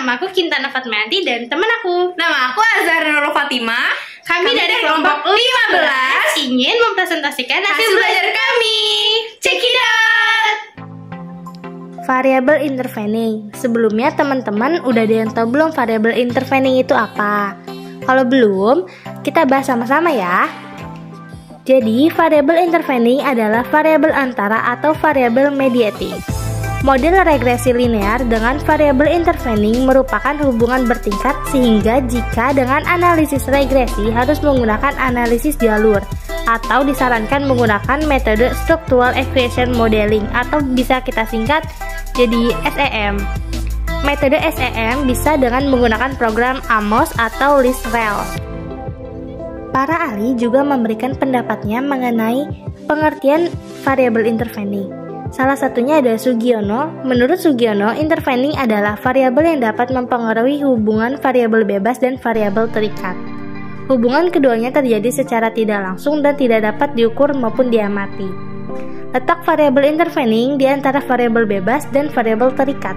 nama aku Kintana Fatmayati dan teman aku. Nama aku Azhar Nurul Fatimah. Kami dari kelompok 15 ingin mempresentasikan hasil belajar kami. Check it out! Variable intervening. Sebelumnya teman-teman udah ada yang tahu belum variable intervening itu apa? Kalau belum, kita bahas sama-sama ya. Jadi, variable intervening adalah variabel antara atau variabel mediating. Model regresi linear dengan variabel intervening merupakan hubungan bertingkat sehingga jika dengan analisis regresi harus menggunakan analisis jalur atau disarankan menggunakan metode structural equation modeling atau bisa kita singkat jadi SEM. Metode SEM bisa dengan menggunakan program Amos atau ListRel. Para ahli juga memberikan pendapatnya mengenai pengertian variabel intervening. Salah satunya ada Sugiono. Menurut Sugiono, intervening adalah variabel yang dapat mempengaruhi hubungan variabel bebas dan variabel terikat. Hubungan keduanya terjadi secara tidak langsung dan tidak dapat diukur maupun diamati. Letak variabel intervening di antara variabel bebas dan variabel terikat.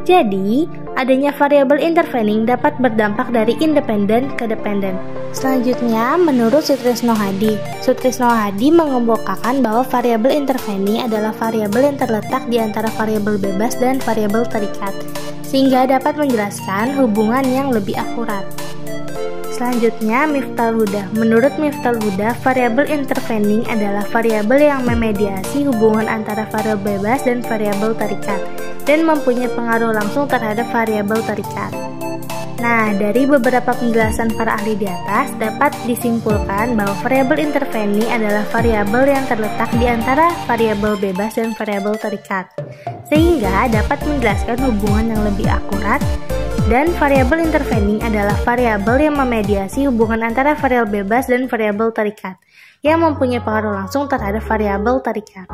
Jadi, adanya variabel intervening dapat berdampak dari independen ke dependen. Selanjutnya, menurut Sutrisno Hadi mengemukakan bahwa variabel intervening adalah variabel yang terletak di antara variabel bebas dan variabel terikat, sehingga dapat menjelaskan hubungan yang lebih akurat. Selanjutnya, Miftah Huda. Menurut Miftah Huda, variabel intervening adalah variabel yang memediasi hubungan antara variabel bebas dan variabel terikat dan mempunyai pengaruh langsung terhadap variabel terikat. Nah, dari beberapa penjelasan para ahli di atas dapat disimpulkan bahwa variabel intervening adalah variabel yang terletak di antara variabel bebas dan variabel terikat, sehingga dapat menjelaskan hubungan yang lebih akurat. Dan variabel intervening adalah variabel yang memediasi hubungan antara variabel bebas dan variabel terikat, yang mempunyai pengaruh langsung terhadap variabel terikat.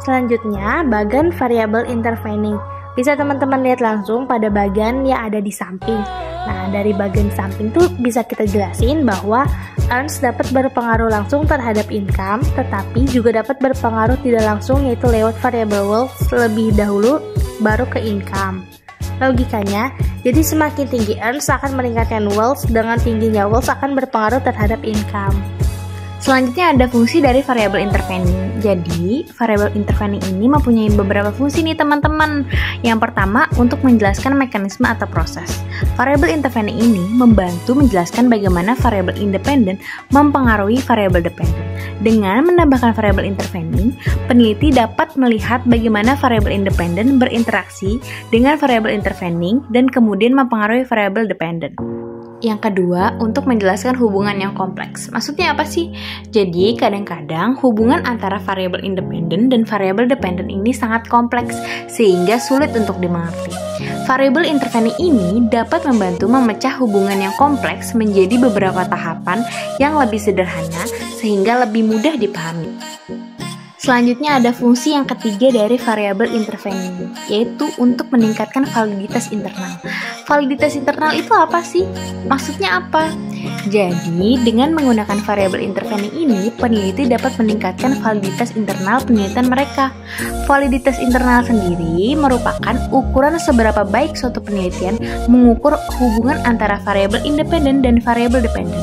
Selanjutnya, bagan variabel intervening. Bisa teman-teman lihat langsung pada bagan yang ada di samping. Nah, dari bagian samping tuh bisa kita jelasin bahwa earns dapat berpengaruh langsung terhadap income, tetapi juga dapat berpengaruh tidak langsung yaitu lewat variabel wealth lebih dahulu baru ke income. Logikanya, jadi semakin tinggi earns akan meningkatkan wealth, dengan tingginya wealth akan berpengaruh terhadap income. Selanjutnya ada fungsi dari variabel intervening. Jadi, variabel intervening ini mempunyai beberapa fungsi nih teman-teman. Yang pertama, untuk menjelaskan mekanisme atau proses. Variabel intervening ini membantu menjelaskan bagaimana variabel independen mempengaruhi variabel dependen. Dengan menambahkan variabel intervening, peneliti dapat melihat bagaimana variabel independen berinteraksi dengan variabel intervening dan kemudian mempengaruhi variabel dependen. Yang kedua, untuk menjelaskan hubungan yang kompleks. Maksudnya apa sih? Jadi, kadang-kadang hubungan antara variabel independen dan variabel dependen ini sangat kompleks, sehingga sulit untuk dimengerti. Variabel intervening ini dapat membantu memecah hubungan yang kompleks menjadi beberapa tahapan yang lebih sederhana, sehingga lebih mudah dipahami. Selanjutnya ada fungsi yang ketiga dari variabel intervening, yaitu untuk meningkatkan validitas internal. Validitas internal itu apa sih? Maksudnya apa? Jadi, dengan menggunakan variabel intervening ini, peneliti dapat meningkatkan validitas internal penelitian mereka. Validitas internal sendiri merupakan ukuran seberapa baik suatu penelitian mengukur hubungan antara variabel independen dan variabel dependen.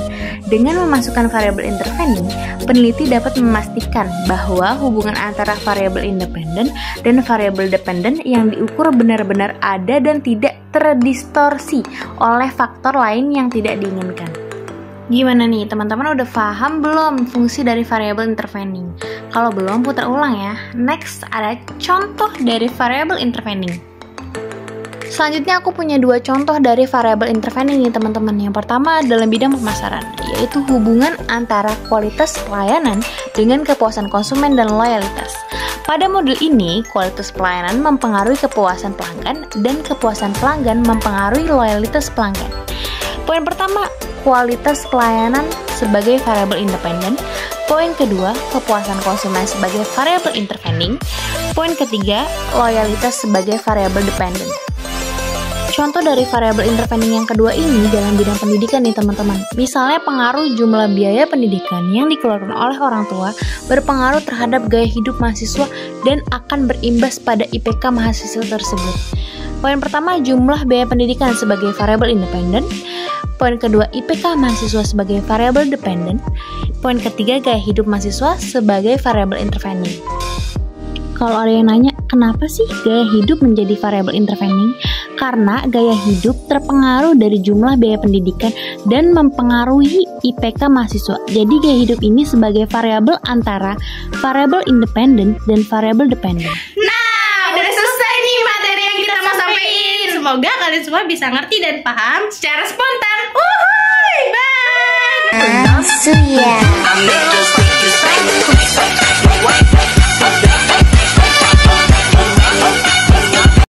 Dengan memasukkan variabel intervening, peneliti dapat memastikan bahwa hubungan antara variabel independen dan variabel dependen yang diukur benar-benar ada dan tidak terdistorsi oleh faktor lain yang tidak diinginkan. Gimana nih, teman-teman udah paham belum fungsi dari variabel intervening? Kalau belum, putar ulang ya. Next, ada contoh dari variabel intervening. Selanjutnya aku punya dua contoh dari variabel intervening nih teman-teman. Yang pertama dalam bidang pemasaran, yaitu hubungan antara kualitas pelayanan dengan kepuasan konsumen dan loyalitas. Pada model ini, kualitas pelayanan mempengaruhi kepuasan pelanggan dan kepuasan pelanggan mempengaruhi loyalitas pelanggan. Poin pertama, kualitas pelayanan sebagai variabel independen. Poin kedua, kepuasan konsumen sebagai variabel intervening. Poin ketiga, loyalitas sebagai variabel dependen. Contoh dari variabel intervening yang kedua ini dalam bidang pendidikan nih teman-teman. Misalnya pengaruh jumlah biaya pendidikan yang dikeluarkan oleh orang tua berpengaruh terhadap gaya hidup mahasiswa dan akan berimbas pada IPK mahasiswa tersebut. Poin pertama, jumlah biaya pendidikan sebagai variabel independen. Poin kedua, IPK mahasiswa sebagai variabel dependen. Poin ketiga, gaya hidup mahasiswa sebagai variabel intervening. Kalau ada yang nanya, kenapa sih gaya hidup menjadi variabel intervening? Karena gaya hidup terpengaruh dari jumlah biaya pendidikan dan mempengaruhi IPK mahasiswa. Jadi gaya hidup ini sebagai variabel antara variabel independen dan variabel dependen. Nah, udah selesai nih materi yang kita mau sampaikan. Semoga kalian semua bisa ngerti dan paham secara spontan. Uhuy, bye! Suya.